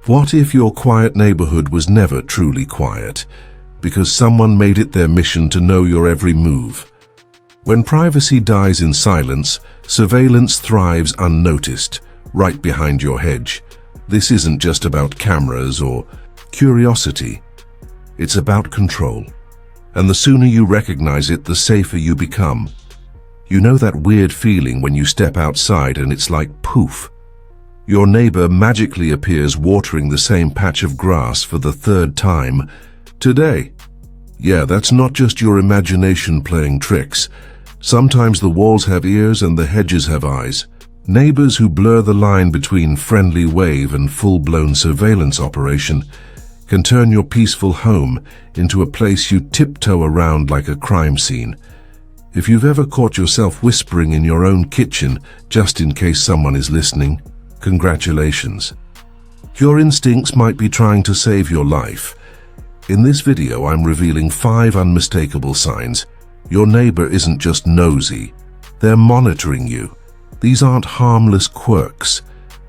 What if your quiet neighborhood was never truly quiet, because someone made it their mission to know your every move? When privacy dies in silence, surveillance thrives unnoticed, right behind your hedge. This isn't just about cameras or curiosity. It's about control. And the sooner you recognize it, the safer you become. You know that weird feeling when you step outside and it's like poof. Your neighbor magically appears watering the same patch of grass for the third time today. Yeah, that's not just your imagination playing tricks. Sometimes the walls have ears and the hedges have eyes. Neighbors who blur the line between friendly wave and full-blown surveillance operation can turn your peaceful home into a place you tiptoe around like a crime scene. If you've ever caught yourself whispering in your own kitchen just in case someone is listening, congratulations. Your instincts might be trying to save your life. In this video, I'm revealing 5 unmistakable signs. Your neighbor isn't just nosy. They're monitoring you. These aren't harmless quirks.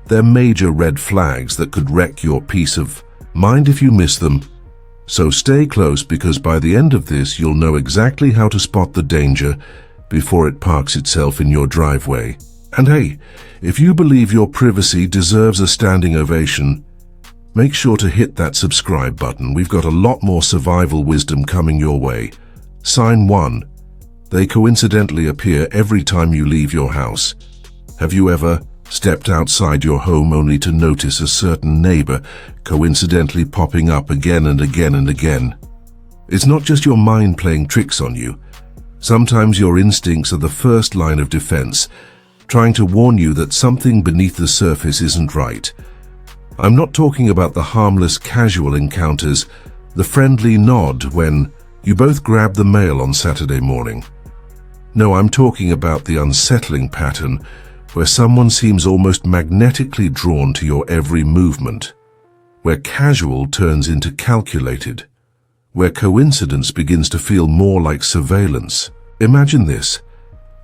They're major red flags that could wreck your peace of mind if you miss them. So stay close, because by the end of this, you'll know exactly how to spot the danger before it parks itself in your driveway. And hey, if you believe your privacy deserves a standing ovation, make sure to hit that subscribe button. We've got a lot more survival wisdom coming your way. Sign 1. They coincidentally appear every time you leave your house. Have you ever stepped outside your home only to notice a certain neighbor coincidentally popping up again and again and again? It's not just your mind playing tricks on you. Sometimes your instincts are the first line of defense, trying to warn you that something beneath the surface isn't right. I'm not talking about the harmless casual encounters, the friendly nod when you both grab the mail on Saturday morning. No, I'm talking about the unsettling pattern where someone seems almost magnetically drawn to your every movement, where casual turns into calculated, where coincidence begins to feel more like surveillance. Imagine this.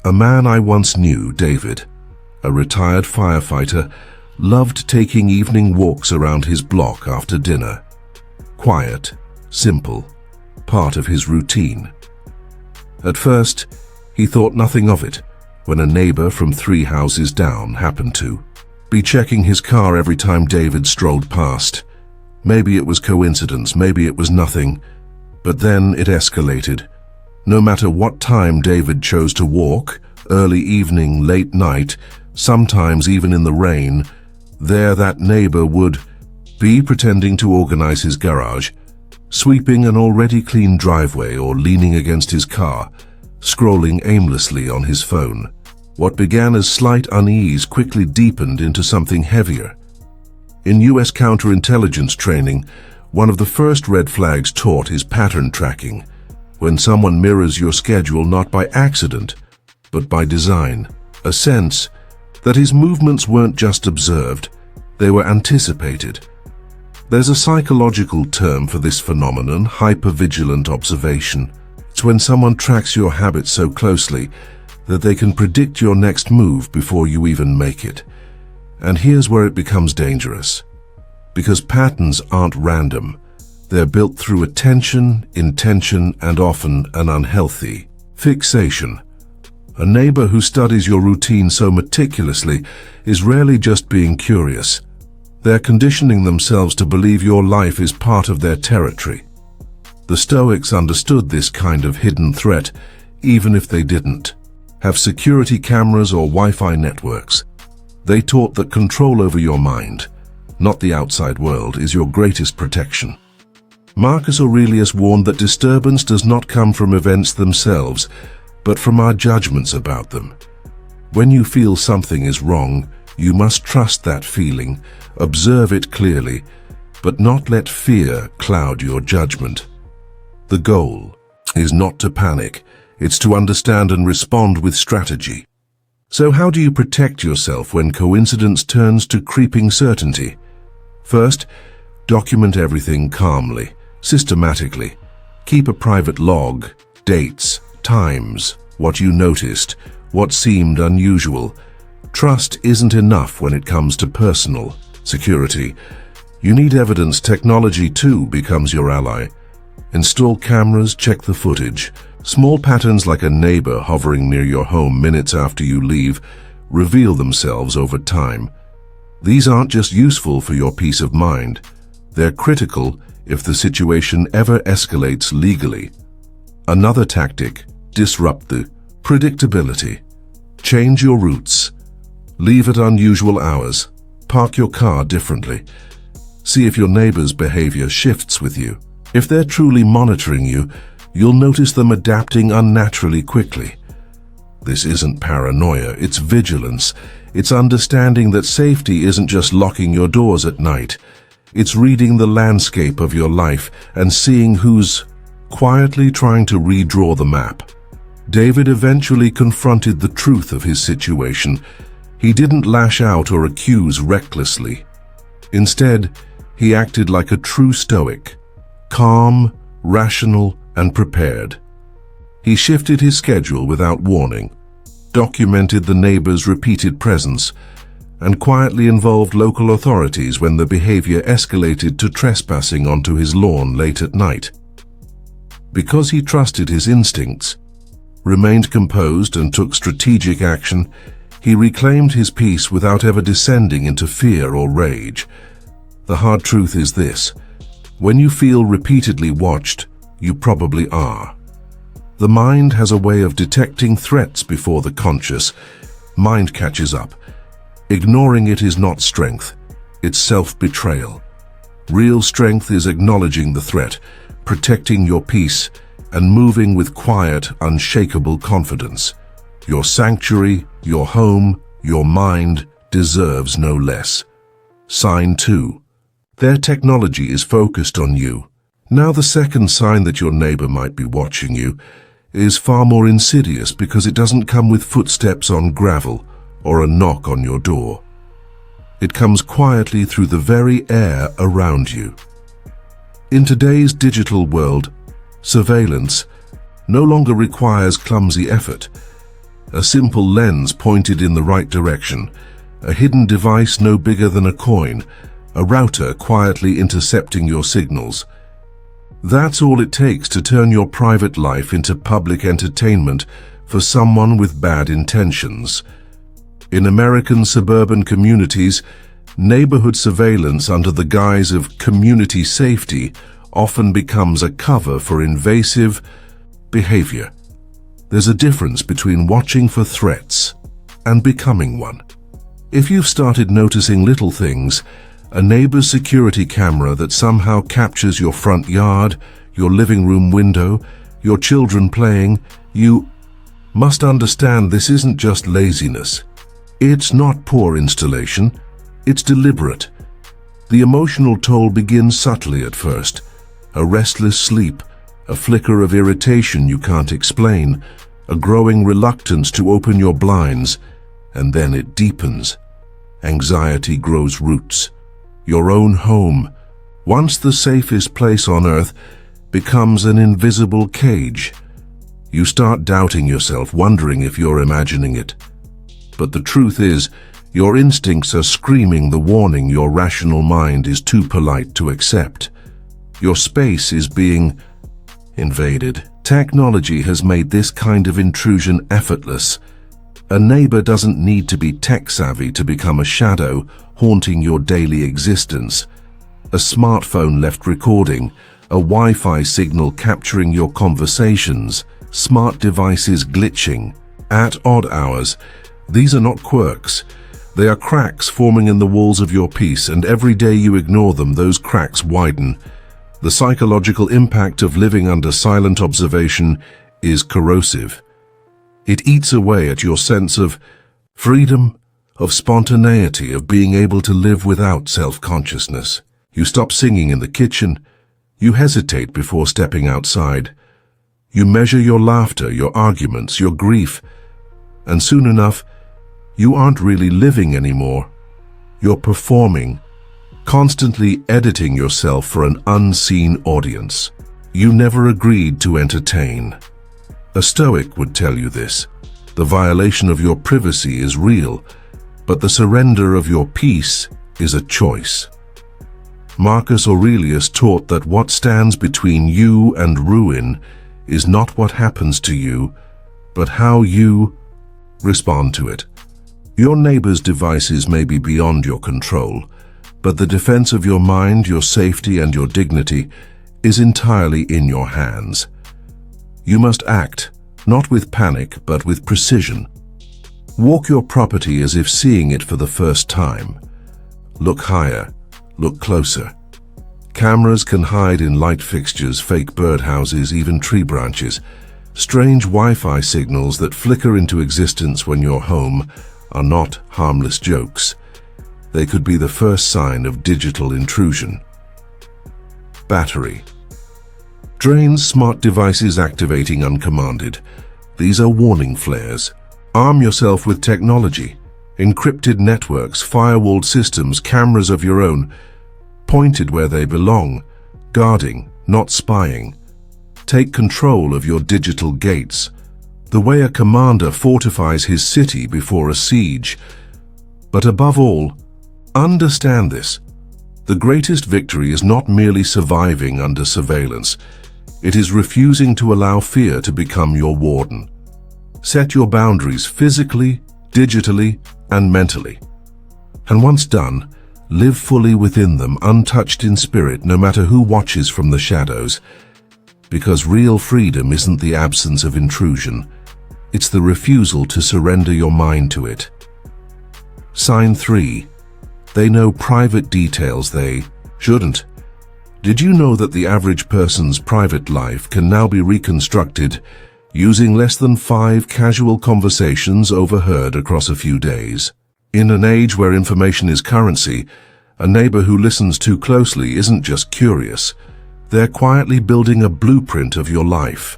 A man I once knew, David, a retired firefighter, loved taking evening walks around his block after dinner. Quiet, simple, part of his routine. At first, he thought nothing of it when a neighbor from 3 houses down happened to be checking his car every time David strolled past. Maybe it was coincidence, maybe it was nothing, but then it escalated. No matter what time David chose to walk, early evening, late night, sometimes even in the rain, there that neighbor would be pretending to organize his garage, sweeping an already clean driveway, or leaning against his car, scrolling aimlessly on his phone. What began as slight unease quickly deepened into something heavier. In U.S. counterintelligence training, one of the first red flags taught is pattern tracking, when someone mirrors your schedule not by accident, but by design. A sense that his movements weren't just observed, they were anticipated. There's a psychological term for this phenomenon: hypervigilant observation. It's when someone tracks your habits so closely that they can predict your next move before you even make it. And here's where it becomes dangerous. Because patterns aren't random. They're built through attention, intention, and often an unhealthy fixation. A neighbor who studies your routine so meticulously is rarely just being curious. They're conditioning themselves to believe your life is part of their territory. The Stoics understood this kind of hidden threat, even if they didn't have security cameras or Wi-Fi networks. They taught that control over your mind, not the outside world, is your greatest protection. Marcus Aurelius warned that disturbance does not come from events themselves, but from our judgments about them. When you feel something is wrong, you must trust that feeling, observe it clearly, but not let fear cloud your judgment. The goal is not to panic, it's to understand and respond with strategy. So how do you protect yourself when coincidence turns to creeping certainty? First, document everything calmly, systematically. Keep a private log, dates, times, what you noticed, what seemed unusual. Trust isn't enough when it comes to personal security. You need evidence. Technology too becomes your ally. Install cameras, check the footage. Small patterns like a neighbor hovering near your home minutes after you leave reveal themselves over time. These aren't just useful for your peace of mind. They're critical if the situation ever escalates legally. Another tactic: disrupt the predictability. Change your routes. Leave at unusual hours. Park your car differently. See if your neighbor's behavior shifts with you. If they're truly monitoring you, you'll notice them adapting unnaturally quickly. This isn't paranoia, it's vigilance. It's understanding that safety isn't just locking your doors at night. It's reading the landscape of your life and seeing who's quietly trying to redraw the map. David eventually confronted the truth of his situation. He didn't lash out or accuse recklessly. Instead, he acted like a true Stoic, calm, rational, and prepared. He shifted his schedule without warning, documented the neighbor's repeated presence, and quietly involved local authorities when the behavior escalated to trespassing onto his lawn late at night. Because he trusted his instincts, remained composed, and took strategic action, he reclaimed his peace without ever descending into fear or rage. The hard truth is this: when you feel repeatedly watched, you probably are. The mind has a way of detecting threats before the conscious mind catches up. Ignoring it is not strength, it's self-betrayal. Real strength is acknowledging the threat, protecting your peace, and moving with quiet, unshakable confidence. Your sanctuary, your home, your mind deserves no less. Sign 2. Their technology is focused on you. Now, the second sign that your neighbor might be watching you is far more insidious because it doesn't come with footsteps on gravel or a knock on your door. It comes quietly through the very air around you. In today's digital world, surveillance no longer requires clumsy effort. A simple lens pointed in the right direction, a hidden device no bigger than a coin, a router quietly intercepting your signals. That's all it takes to turn your private life into public entertainment for someone with bad intentions. In American suburban communities, neighborhood surveillance under the guise of community safety often becomes a cover for invasive behavior. There's a difference between watching for threats and becoming one. If you've started noticing little things, a neighbor's security camera that somehow captures your front yard, your living room window, your children playing, you must understand this isn't just laziness. It's not poor installation, it's deliberate. The emotional toll begins subtly at first. A restless sleep, a flicker of irritation you can't explain, a growing reluctance to open your blinds, and then it deepens. Anxiety grows roots. Your own home, once the safest place on earth, becomes an invisible cage. You start doubting yourself, wondering if you're imagining it. But the truth is, your instincts are screaming the warning your rational mind is too polite to accept. Your space is being invaded. Technology has made this kind of intrusion effortless. A neighbor doesn't need to be tech-savvy to become a shadow haunting your daily existence. A smartphone left recording, a Wi-Fi signal capturing your conversations, smart devices glitching at odd hours. These are not quirks. They are cracks forming in the walls of your peace, and every day you ignore them, those cracks widen. The psychological impact of living under silent observation is corrosive. It eats away at your sense of freedom, of spontaneity, of being able to live without self-consciousness. You stop singing in the kitchen. You hesitate before stepping outside. You measure your laughter, your arguments, your grief. And soon enough, you aren't really living anymore. You're performing, constantly editing yourself for an unseen audience you never agreed to entertain. A Stoic would tell you this. The violation of your privacy is real, but the surrender of your peace is a choice. Marcus Aurelius taught that what stands between you and ruin is not what happens to you, but how you respond to it. Your neighbor's devices may be beyond your control, but the defense of your mind, your safety, and your dignity is entirely in your hands. You must act, not with panic, but with precision. Walk your property as if seeing it for the first time. Look higher, look closer. Cameras can hide in light fixtures, fake birdhouses, even tree branches. Strange Wi-Fi signals that flicker into existence when you're home are not harmless jokes. They could be the first sign of digital intrusion. Battery. Drains smart devices activating uncommanded. These are warning flares. Arm yourself with technology. Encrypted networks, firewalled systems, cameras of your own, pointed where they belong, guarding, not spying. Take control of your digital gates, the way a commander fortifies his city before a siege. But above all, understand this. The greatest victory is not merely surviving under surveillance. It is refusing to allow fear to become your warden. Set your boundaries physically, digitally, and mentally. And once done, live fully within them, untouched in spirit, no matter who watches from the shadows. Because real freedom isn't the absence of intrusion. It's the refusal to surrender your mind to it. Sign 3. They know private details they shouldn't. Did you know that the average person's private life can now be reconstructed using less than 5 casual conversations overheard across a few days? In an age where information is currency, a neighbor who listens too closely isn't just curious. They're quietly building a blueprint of your life.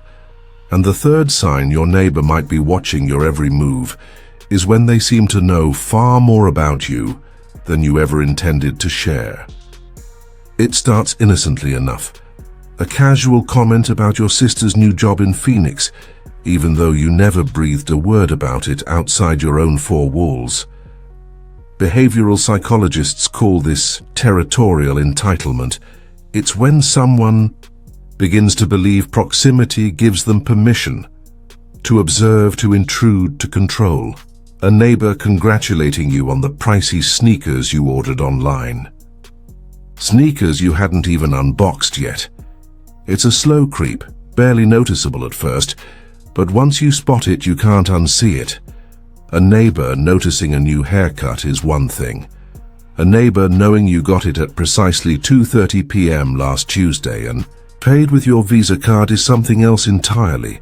And the third sign your neighbor might be watching your every move is when they seem to know far more about you than you ever intended to share. It starts innocently enough. A casual comment about your sister's new job in Phoenix, even though you never breathed a word about it outside your own 4 walls. Behavioral psychologists call this territorial entitlement. It's when someone begins to believe proximity gives them permission to observe, to intrude, to control. A neighbor congratulating you on the pricey sneakers you ordered online. Sneakers you hadn't even unboxed yet. It's a slow creep, barely noticeable at first, but once you spot it, you can't unsee it. A neighbor noticing a new haircut is one thing. A neighbor knowing you got it at precisely 2:30 p.m. last Tuesday and paid with your Visa card is something else entirely.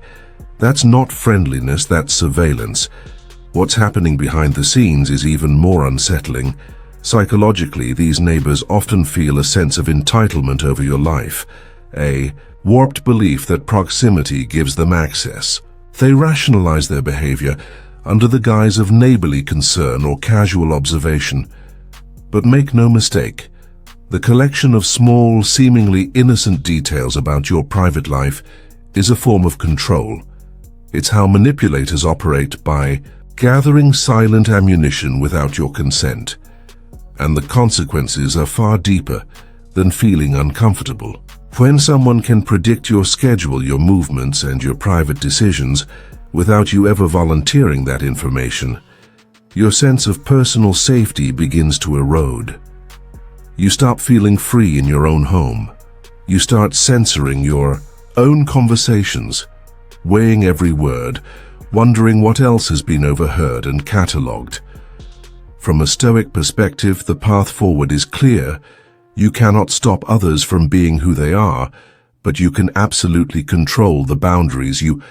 That's not friendliness, that's surveillance. What's happening behind the scenes is even more unsettling. Psychologically, these neighbors often feel a sense of entitlement over your life, a warped belief that proximity gives them access. They rationalize their behavior under the guise of neighborly concern or casual observation. But make no mistake, the collection of small, seemingly innocent details about your private life is a form of control. It's how manipulators operate, by gathering silent ammunition without your consent. And the consequences are far deeper than feeling uncomfortable. When someone can predict your schedule, your movements, and your private decisions without you ever volunteering that information, your sense of personal safety begins to erode. You stop feeling free in your own home. You start censoring your own conversations, weighing every word, wondering what else has been overheard and catalogued. From a Stoic perspective, the path forward is clear. You cannot stop others from being who they are, but you can absolutely control the boundaries you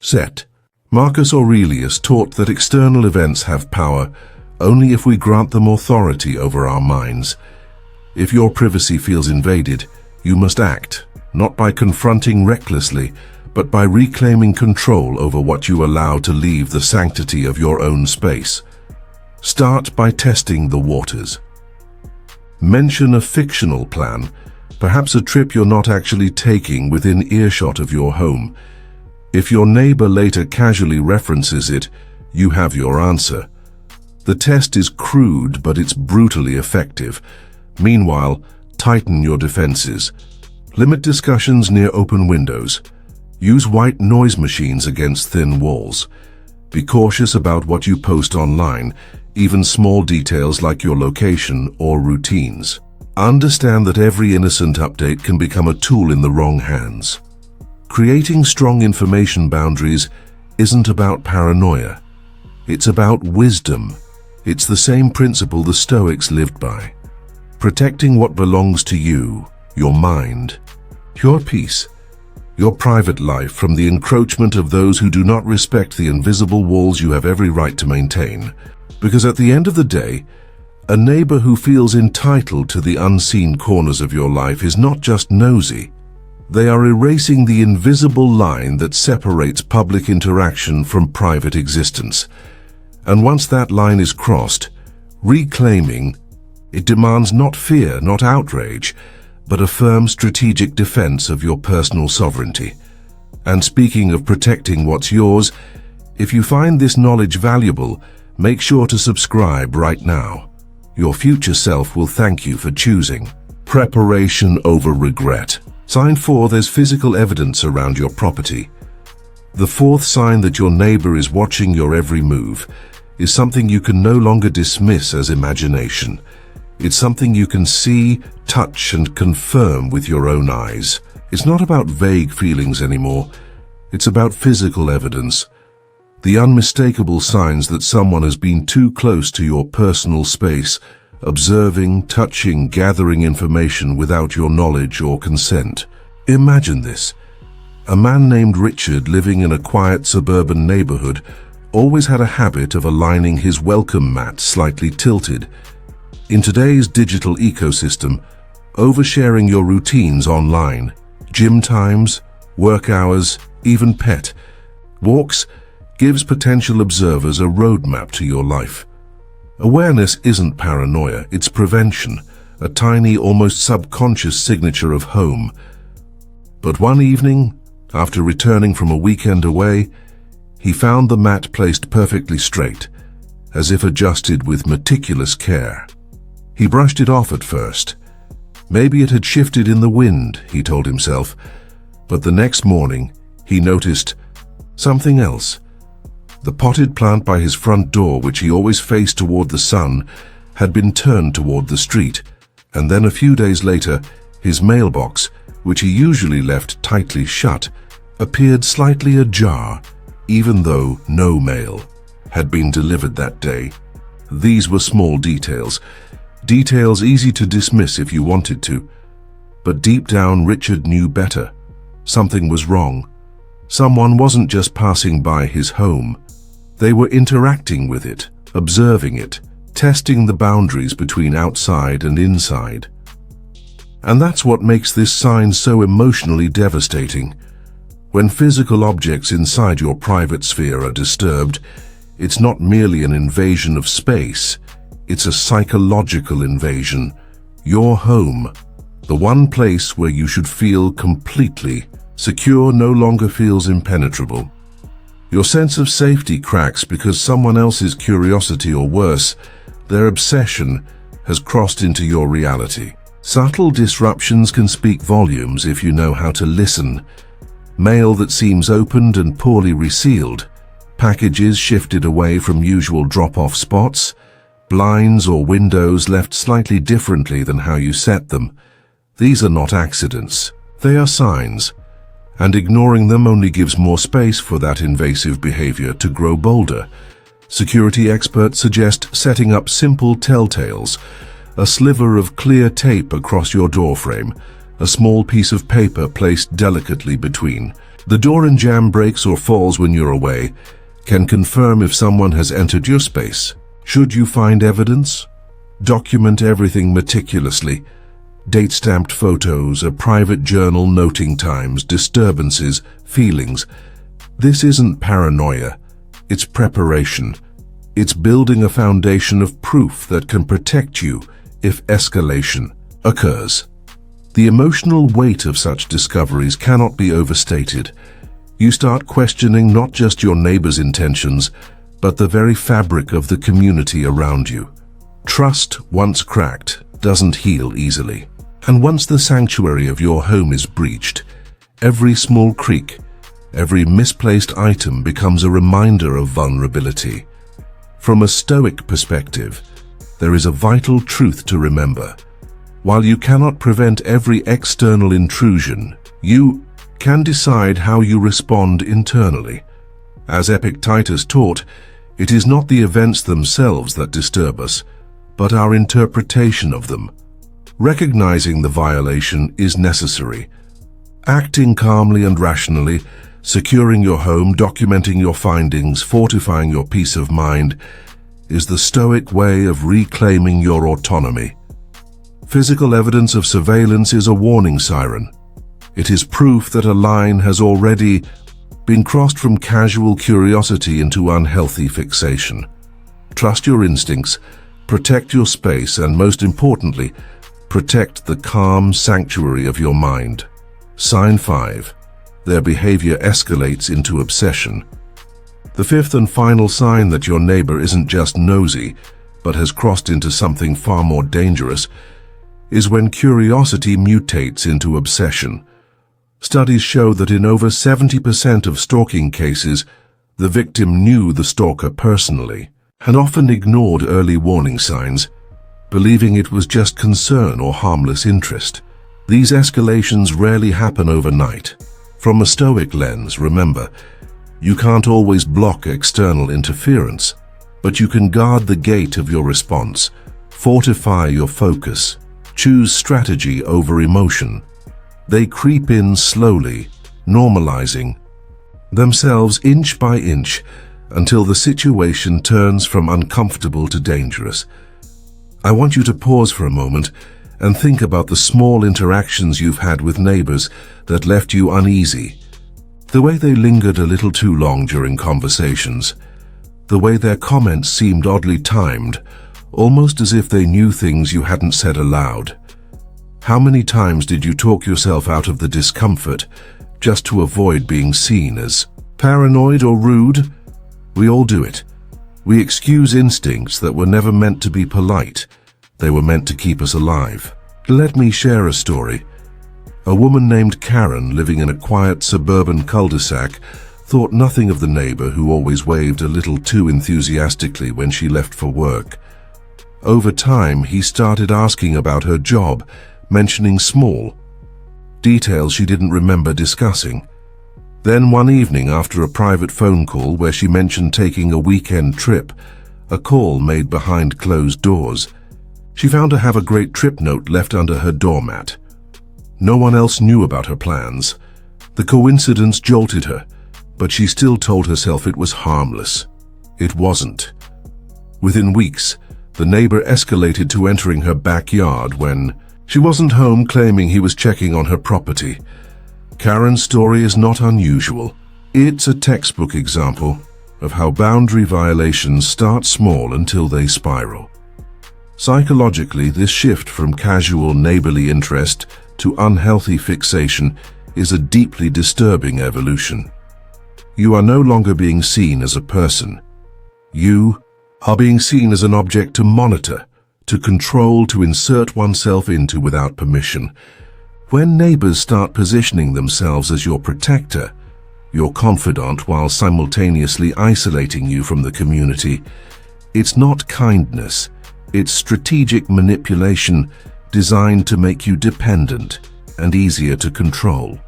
set. Marcus Aurelius taught that external events have power only if we grant them authority over our minds. If your privacy feels invaded, you must act, not by confronting recklessly, but by reclaiming control over what you allow to leave the sanctity of your own space. Start by testing the waters. Mention a fictional plan, perhaps a trip you're not actually taking, within earshot of your home. If your neighbor later casually references it, you have your answer. The test is crude, but it's brutally effective. Meanwhile, Tighten your defenses. Limit discussions near open windows. Use white noise machines against thin walls. Be cautious about what you post online, even small details like your location or routines. Understand that every innocent update can become a tool in the wrong hands. Creating strong information boundaries isn't about paranoia. It's about wisdom. It's the same principle the Stoics lived by. Protecting what belongs to you, your mind, your peace, your private life from the encroachment of those who do not respect the invisible walls you have every right to maintain. Because at the end of the day, a neighbor who feels entitled to the unseen corners of your life is not just nosy. They are erasing the invisible line that separates public interaction from private existence. And once that line is crossed, reclaiming, it demands not fear, not outrage, but a firm strategic defense of your personal sovereignty. And speaking of protecting what's yours, if you find this knowledge valuable, make sure to subscribe right now. Your future self will thank you for choosing preparation over regret. Sign 4. There's physical evidence around your property. The fourth sign that your neighbor is watching your every move is something you can no longer dismiss as imagination. It's something you can see, touch, and confirm with your own eyes. It's not about vague feelings anymore. It's about physical evidence. The unmistakable signs that someone has been too close to your personal space, observing, touching, gathering information without your knowledge or consent. Imagine this. A man named Richard, living in a quiet suburban neighborhood, always had a habit of aligning his welcome mat slightly tilted. In today's digital ecosystem, oversharing your routines online, gym times, work hours, even pet walks, gives potential observers a roadmap to your life. Awareness isn't paranoia, it's prevention, a tiny, almost subconscious signature of home. But one evening, after returning from a weekend away, he found the mat placed perfectly straight, as if adjusted with meticulous care. He brushed it off at first. Maybe it had shifted in the wind, he told himself, but the next morning he noticed something else. The potted plant by his front door, which he always faced toward the sun, had been turned toward the street, and then a few days later, his mailbox, which he usually left tightly shut, appeared slightly ajar, even though no mail had been delivered that day. These were small details easy to dismiss if you wanted to, but deep down Richard knew better. Something was wrong. Someone wasn't just passing by his home. They were interacting with it, observing it, testing the boundaries between outside and inside. And that's what makes this sign so emotionally devastating. When physical objects inside your private sphere are disturbed, it's not merely an invasion of space, it's a psychological invasion. Your home, the one place where you should feel completely secure, no longer feels impenetrable. Your sense of safety cracks because someone else's curiosity, or worse, their obsession, has crossed into your reality. Subtle disruptions can speak volumes if you know how to listen. Mail that seems opened and poorly resealed, packages shifted away from usual drop-off spots, blinds or windows left slightly differently than how you set them. These are not accidents. They are signs. And ignoring them only gives more space for that invasive behavior to grow bolder. Security experts suggest setting up simple telltales, a sliver of clear tape across your doorframe, a small piece of paper placed delicately between. The door and jam breaks or falls when you're away, can confirm if someone has entered your space. Should you find evidence, document everything meticulously. Date-stamped photos, a private journal noting times, disturbances, feelings. This isn't paranoia, it's preparation. It's building a foundation of proof that can protect you if escalation occurs. The emotional weight of such discoveries cannot be overstated. You start questioning not just your neighbor's intentions, but the very fabric of the community around you. Trust, once cracked, doesn't heal easily. And once the sanctuary of your home is breached, every small creak, every misplaced item becomes a reminder of vulnerability. From a Stoic perspective, there is a vital truth to remember. While you cannot prevent every external intrusion, you can decide how you respond internally. As Epictetus taught, it is not the events themselves that disturb us, but our interpretation of them. Recognizing the violation is necessary. Acting calmly and rationally, securing your home, documenting your findings, fortifying your peace of mind, is the Stoic way of reclaiming your autonomy. Physical evidence of surveillance is a warning siren. It is proof that a line has already been crossed from casual curiosity into unhealthy fixation. Trust your instincts, protect your space, and most importantly, protect the calm sanctuary of your mind. Sign 5. Their behavior escalates into obsession. The fifth and final sign that your neighbor isn't just nosy, but has crossed into something far more dangerous, is when curiosity mutates into obsession. Studies show that in over 70% of stalking cases, the victim knew the stalker personally and often ignored early warning signs, believing it was just concern or harmless interest. These escalations rarely happen overnight. From a Stoic lens, remember, you can't always block external interference, but you can guard the gate of your response, fortify your focus, choose strategy over emotion. They creep in slowly, normalizing themselves inch by inch until the situation turns from uncomfortable to dangerous. I want you to pause for a moment and think about the small interactions you've had with neighbors that left you uneasy. The way they lingered a little too long during conversations. The way their comments seemed oddly timed, almost as if they knew things you hadn't said aloud. How many times did you talk yourself out of the discomfort just to avoid being seen as paranoid or rude? We all do it. We excuse instincts that were never meant to be polite. They were meant to keep us alive. Let me share a story. A woman named Karen, living in a quiet suburban cul-de-sac, thought nothing of the neighbor who always waved a little too enthusiastically when she left for work. Over time, he started asking about her job, mentioning small details she didn't remember discussing. Then one evening, after a private phone call where she mentioned taking a weekend trip, a call made behind closed doors, she found to have a great trip note left under her doormat. No one else knew about her plans. The coincidence jolted her, but she still told herself it was harmless. It wasn't. Within weeks, the neighbor escalated to entering her backyard when she wasn't home, claiming he was checking on her property. Karen's story is not unusual. It's a textbook example of how boundary violations start small until they spiral. Psychologically, this shift from casual neighborly interest to unhealthy fixation is a deeply disturbing evolution. You are no longer being seen as a person. You are being seen as an object to monitor, to control, to insert oneself into without permission. When neighbors start positioning themselves as your protector, your confidant, while simultaneously isolating you from the community, it's not kindness, it's strategic manipulation designed to make you dependent and easier to control.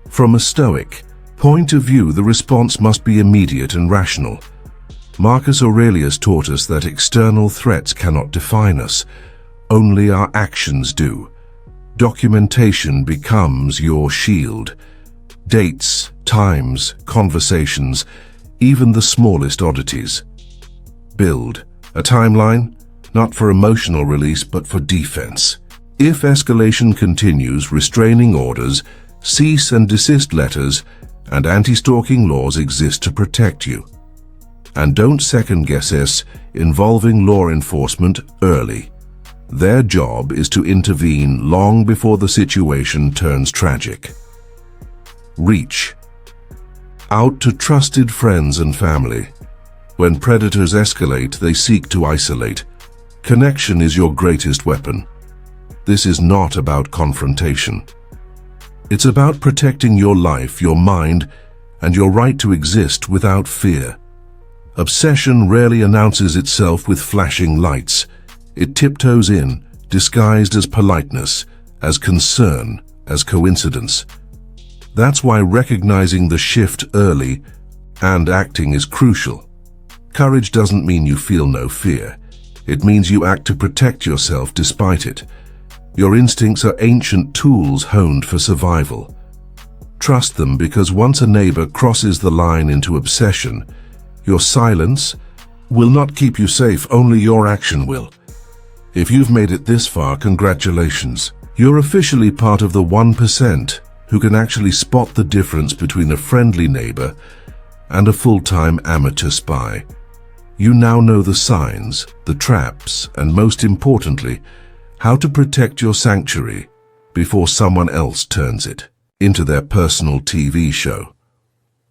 From a Stoic point of view, the response must be immediate and rational. Marcus Aurelius taught us that external threats cannot define us, only our actions do. Documentation becomes your shield. Dates, times, conversations, even the smallest oddities. Build a timeline, not for emotional release but for defense. If escalation continues, restraining orders, cease and desist letters, and anti-stalking laws exist to protect you. And don't second-guess us involving law enforcement early. Their job is to intervene long before the situation turns tragic. Reach out to trusted friends and family. When predators escalate, they seek to isolate. Connection is your greatest weapon. this is not about confrontation. It's about protecting your life, your mind, and your right to exist without fear. Obsession rarely announces itself with flashing lights. It tiptoes in, disguised as politeness, as concern, as coincidence. That's why recognizing the shift early and acting is crucial. Courage doesn't mean you feel no fear. It means you act to protect yourself despite it. Your instincts are ancient tools honed for survival. Trust them, because once a neighbor crosses the line into obsession, your silence will not keep you safe, only your action will. If you've made it this far, congratulations. You're officially part of the 1% who can actually spot the difference between a friendly neighbor and a full-time amateur spy. You now know the signs, the traps, and most importantly, how to protect your sanctuary before someone else turns it into their personal TV show.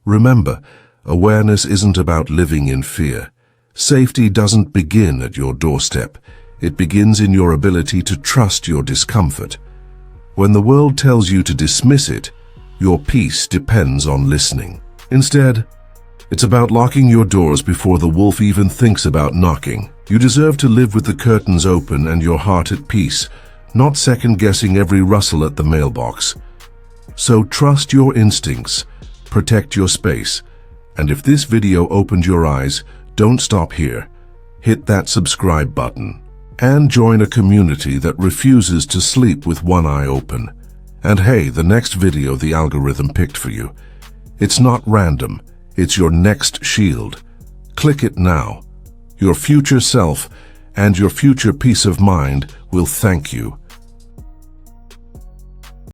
Remember, awareness isn't about living in fear. Safety doesn't begin at your doorstep. It begins in your ability to trust your discomfort. When the world tells you to dismiss it, your peace depends on listening. Instead, it's about locking your doors before the wolf even thinks about knocking. You deserve to live with the curtains open and your heart at peace, not second-guessing every rustle at the mailbox. So trust your instincts, protect your space, and if this video opened your eyes, don't stop here. Hit that subscribe button and join a community that refuses to sleep with one eye open. And hey, the next video the algorithm picked for you. It's not random, it's your next shield. Click it now. Your future self and your future peace of mind will thank you.